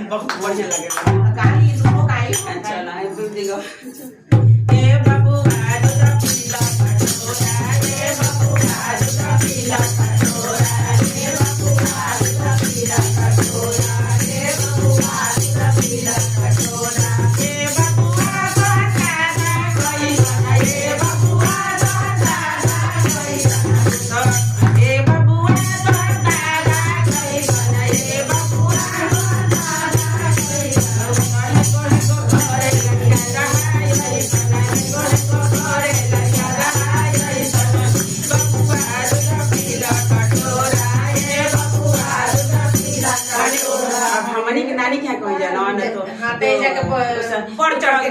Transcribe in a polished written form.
बहुत बढ़िया लगे काली सुनो काली चलो है दूध दिगो ए बाबू आज का पीला पटोरा ए बाबू आज का पीला पटोरा ए बाबू आज का पीला पटोरा ए बाबू आज का पीला पटोरा ए बाबू आज का कोई ए बाबू आज का कोई ए बाबू आज का कोई ए बाबू हमनी के नानी क्या कही जाला न तो हां ते जाके पर चढ़ के